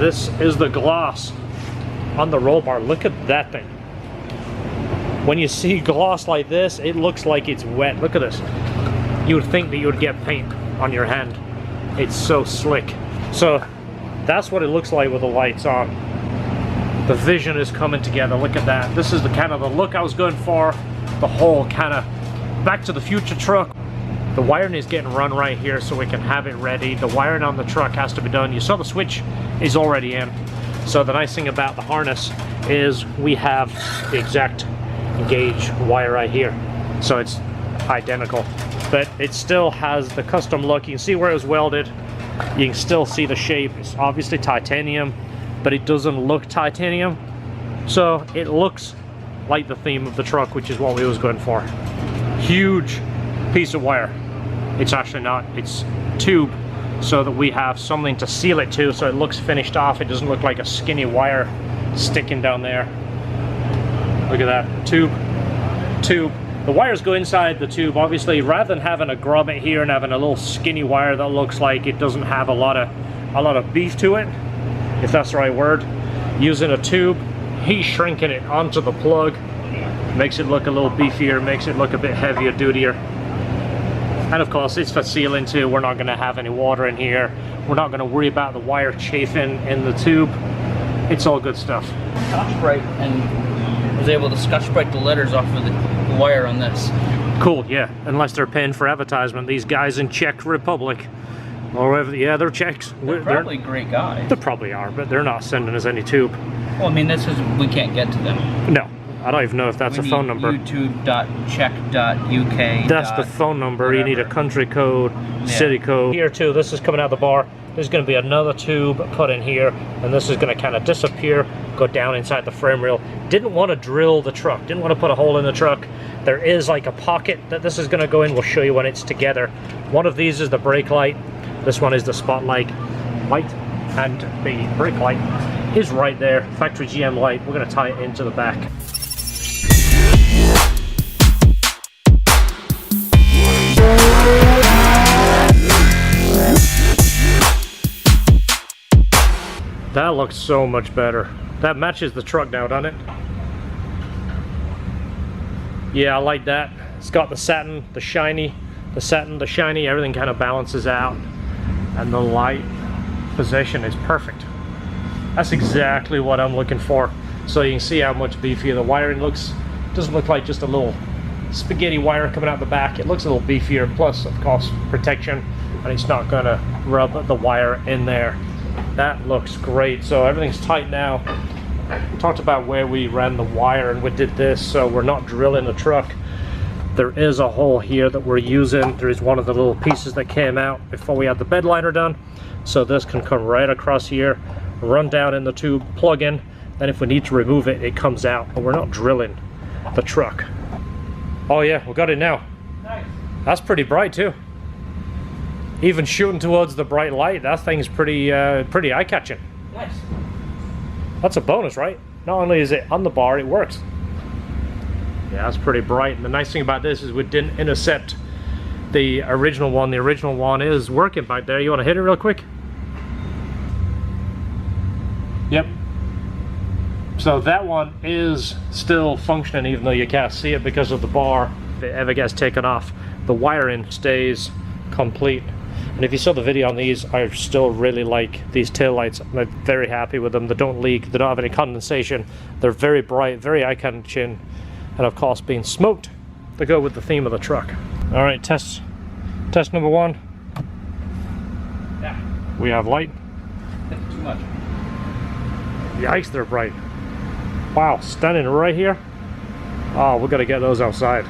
This is the gloss on the roll bar. Look at that thing. When you see gloss like this, it looks like it's wet. Look at this. You would think that you would get paint on your hand. It's so slick. So that's what it looks like with the lights on. The vision is coming together. Look at that. This is the kind of the look I was going for. The whole kind of Back to the Future truck. The wiring is getting run right here so we can have it ready. The wiring on the truck has to be done. You saw the switch is already in. So the nice thing about the harness is we have the exact gauge wire right here. So it's identical. But it still has the custom look. You can see where it was welded. You can still see the shape. It's obviously titanium, but it doesn't look titanium. So it looks like the theme of the truck, which is what we was going for. Huge piece of wire. It's actually not, it's tube, so that we have something to seal it to so it looks finished off. It doesn't look like a skinny wire sticking down there. Look at that, tube. The wires go inside the tube. Obviously, rather than having a grommet here and having a little skinny wire that looks like it doesn't have a lot of beef to it, if that's the right word, using a tube, he's shrinking it onto the plug, makes it look a little beefier, makes it look a bit heavier, dutier. And of course, it's for sealing too. We're not going to have any water in here. We're not going to worry about the wire chafing in the tube. It's all good stuff. Scotch-Brite, and was able to Scotch-Brite the letters off of the wire on this. Cool, yeah. Unless they're paying for advertisement. These guys in Czech Republic, or whatever, yeah, they're Czechs. They're probably great guys. They probably are, but they're not sending us any tube. Well, I mean, this is, we can't get to them. No. I don't even know if that's a phone number. youtube.czech.uk. That's the phone number. Whatever. You need a country code, city code. Here too, this is coming out of the bar. There's going to be another tube put in here, and this is going to kind of disappear, go down inside the frame rail. Didn't want to drill the truck, didn't want to put a hole in the truck. There is like a pocket that this is going to go in. We'll show you when it's together. One of these is the brake light. This one is the spotlight light, and the brake light is right there. Factory GM light. We're going to tie it into the back. That looks so much better. That matches the truck now, doesn't it? Yeah, I like that. It's got the satin, the shiny, everything kind of balances out. And the light position is perfect. That's exactly what I'm looking for. So you can see how much beefier the wiring looks. It doesn't look like just a little spaghetti wire coming out the back. It looks a little beefier, plus of course protection, and it's not gonna rub the wire in there. That looks great. So everything's tight now. We talked about where we ran the wire and we did this, so we're not drilling the truck. There is a hole here that we're using. There is one of the little pieces that came out before we had the bed liner done. So this can come right across here, run down in the tube, plug in, then if we need to remove it, it comes out. But we're not drilling the truck. Oh yeah, we got it now. Nice. That's pretty bright too. Even shooting towards the bright light, that thing's pretty eye-catching. Nice. That's a bonus, right? Not only is it on the bar, it works. Yeah, that's pretty bright. And the nice thing about this is we didn't intercept the original one. The original one is working back there. You want to hit it real quick? Yep. So that one is still functioning even though you can't see it because of the bar. If it ever gets taken off, the wiring stays complete. And if you saw the video on these, I still really like these taillights. I'm very happy with them. They don't leak, they don't have any condensation. They're very bright, very eye-catching, and of course being smoked to go with the theme of the truck. All right, test number one. Yeah. We have light. Too much. Yikes, they're bright. Wow, standing right here. Oh, we gotta get those outside.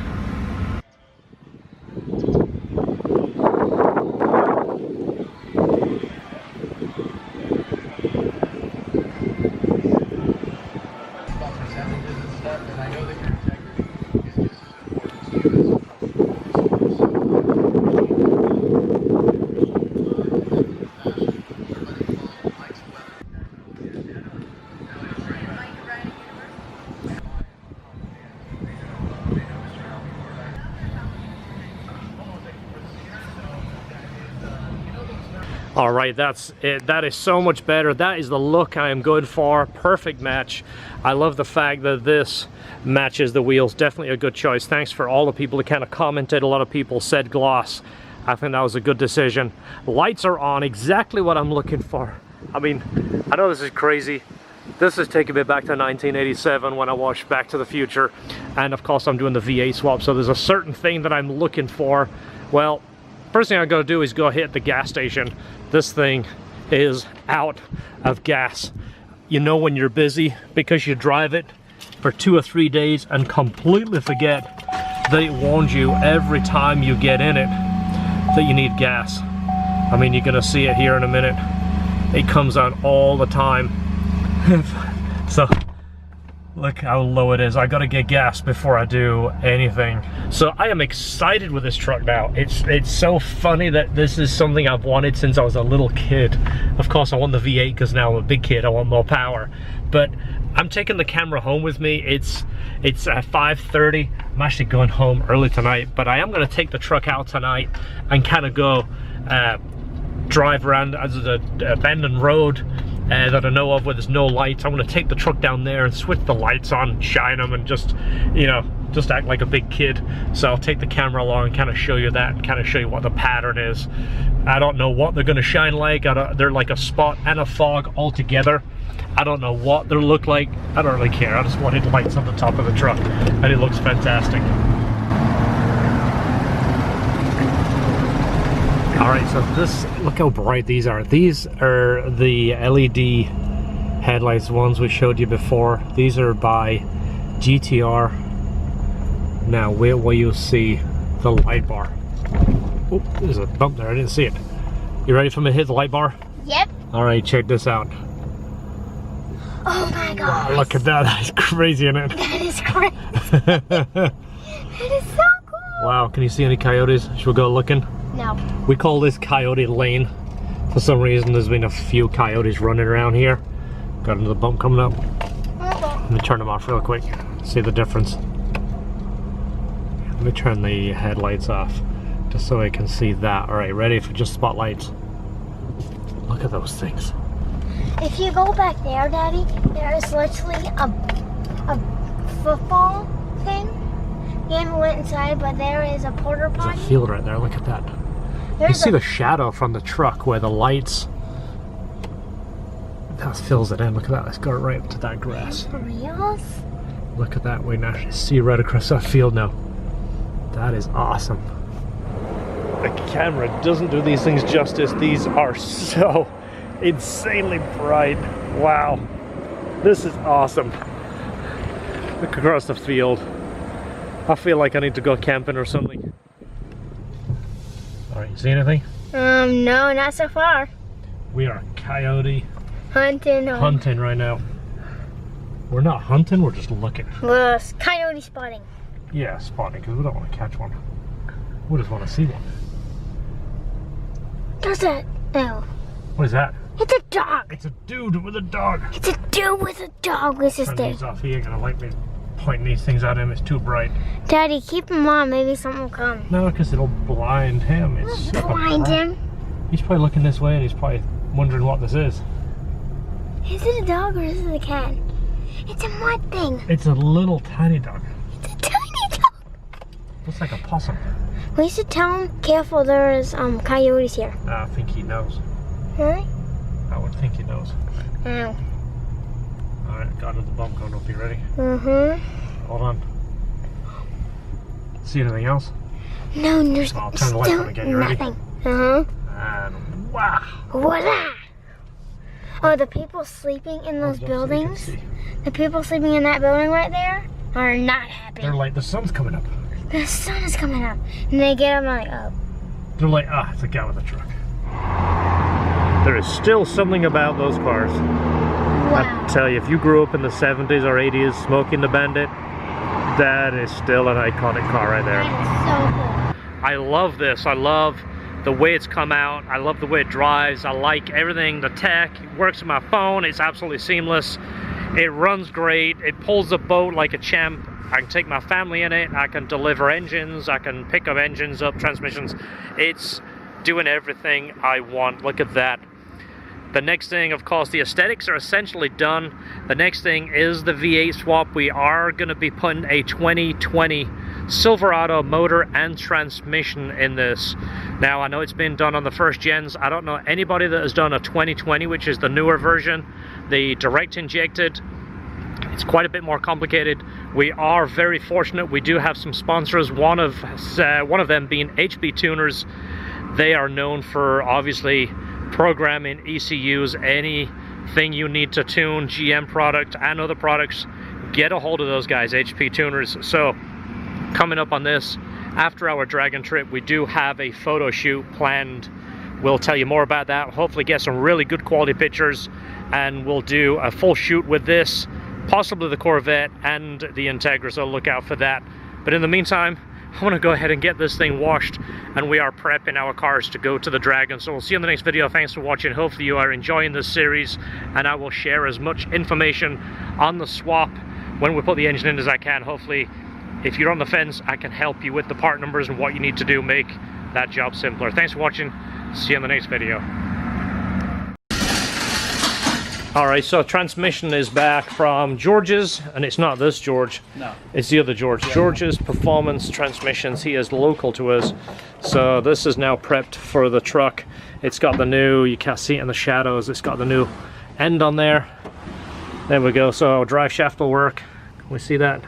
All right, that's it. That is so much better. That is the look I am going for. Perfect match. I love the fact that this matches the wheels. Definitely a good choice. Thanks for all the people that kind of commented. A lot of people said gloss. I think that was a good decision. Lights are on, exactly what I'm looking for. I mean, I know this is crazy. This is taking me back to 1987 when I watched Back to the Future. And of course I'm doing the V8 swap, so there's a certain thing that I'm looking for. Well, first thing I gotta do is go hit the gas station. This thing is out of gas. You know when you're busy because you drive it for 2 or 3 days and completely forget that it warns you every time you get in it that you need gas. I mean, you're gonna see it here in a minute. It comes on all the time. So look how low it is. I gotta get gas before I do anything. So I am excited with this truck now. It's so funny that this is something I've wanted since I was a little kid. Of course I want the V8 because now I'm a big kid, I want more power. But I'm taking the camera home with me. It's 5:30. I'm actually going home early tonight, but I am gonna take the truck out tonight and kind of go drive around as an abandoned road that I know of where there's no lights. I'm gonna take the truck down there and switch the lights on, shine them, and just, you know, just act like a big kid. So I'll take the camera along and kind of show you that, and kind of show you what the pattern is. I don't know what they're gonna shine like. They're like a spot and a fog all together. I don't know what they look like. I don't really care. I just wanted lights on the top of the truck, and it looks fantastic. All right, so this, look how bright these are. These are the LED headlights, ones we showed you before. These are by GTR. Now wait while you see the light bar. Oh, there's a bump there, I didn't see it. You ready for me to hit the light bar? Yep. All right, check this out. Oh my god. Wow, look at that, that's crazy, isn't it? That is crazy. That is so cool. Wow, can you see any coyotes? Should we go looking? No. We call this Coyote Lane. For some reason, there's been a few coyotes running around here. Got another bump coming up. Let me turn them off real quick. See the difference. Let me turn the headlights off, just so I can see that. All right, ready for just spotlights. Look at those things. If you go back there, Daddy, there is literally a football thing. We haven't went inside, but there is a porta potty. There's a field right there, look at that. You see the shadow from the truck where the lights, that fills it in. Look at that, let's go right up to that grass. For reals? Look at that, we can actually see right across that field now. That is awesome. The camera doesn't do these things justice. These are so insanely bright. Wow, this is awesome. Look across the field. I feel like I need to go camping or something. All right, you see anything? No, not so far. We are coyote Hunting right now. We're not hunting, we're just looking. Well, it's coyote spotting. Yeah, spotting, because we don't want to catch one. We just want to see one. What's that? No. What is that? It's a dog. It's a dude with a dog. It's a dude with a dog with his Turn dick. these off. He ain't gonna like me pointing these things at him. It's too bright. Daddy, keep him on. Maybe something will come. No, because it'll blind him. It's super Blind bright. him. He's probably looking this way and he's probably wondering what this is. Is it a dog or is it a cat? It's a mud thing. It's a little tiny dog. It's a tiny dog. Looks like a possum. We should tell him, careful, there's coyotes here. I think he knows. Really? I would think he knows. Oh. Alright, got another bump going up. You ready? Mm-hmm. Hold on. See anything else? No, there's I'll turn the lights on again. You ready? nothing. Uh-huh. And wow! Voila! Oh, the people sleeping in those buildings, the people sleeping in that building right there are not happy. They're like, the sun's coming up. The sun is coming up. And they get up like, oh. They're like, ah, it's a guy with a truck. There is still something about those cars. Wow. I tell you, if you grew up in the 70s or 80s smoking the Bandit, that is still an iconic car right there. That is so cool. I love this. I love the way it's come out. I love the way it drives. I like everything. The tech, it works with my phone. It's absolutely seamless. It runs great. It pulls the boat like a champ. I can take my family in it. I can deliver engines. I can pick up engines, up transmissions. It's doing everything I want. Look at that. The next thing, of course, the aesthetics are essentially done. The next thing is the V8 swap. We are going to be putting a 2020 Silverado motor and transmission in this. Now, I know it's been done on the first gens. I don't know anybody that has done a 2020, which is the newer version, the direct injected. It's quite a bit more complicated. We are very fortunate. We do have some sponsors. One of them being HB Tuners. They are known for obviously programming ECUs, anything you need to tune, GM product and other products, get a hold of those guys, HP Tuners. So coming up on this, after our Dragon trip, we do have a photo shoot planned. We'll tell you more about that, hopefully get some really good quality pictures, and we'll do a full shoot with this, possibly the Corvette and the Integra, so look out for that. But in the meantime, I want to go ahead and get this thing washed, and we are prepping our cars to go to the Dragon. So we'll see you in the next video. Thanks for watching. Hopefully you are enjoying this series, and I will share as much information on the swap when we put the engine in as I can. Hopefully, if you're on the fence, I can help you with the part numbers and what you need to do, make that job simpler. Thanks for watching. See you in the next video. Alright, so transmission is back from George's, and it's not this George. No. It's the other George. Yeah. George's Performance Transmissions. He is local to us. So this is now prepped for the truck. It's got the new, you can't see it in the shadows, it's got the new end on there. There we go, so our drive shaft will work. Can we see that?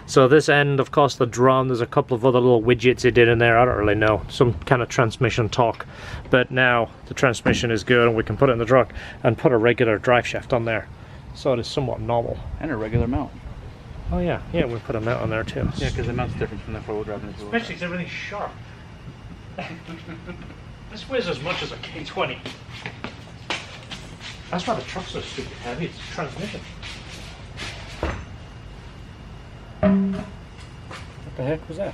So this end, of course, the drum, there's a couple of other little widgets it did in there, I don't really know, some kind of transmission talk. But now the transmission is good and we can put it in the truck and put a regular drive shaft on there. So it is somewhat normal. And a regular mount. Oh yeah, yeah, we put a mount on there too. Yeah, because the mount's different from the four-wheel drive. Especially because everything's sharp. This weighs as much as a K20. That's why the truck's so stupid heavy, it's a transmission. What the heck was that?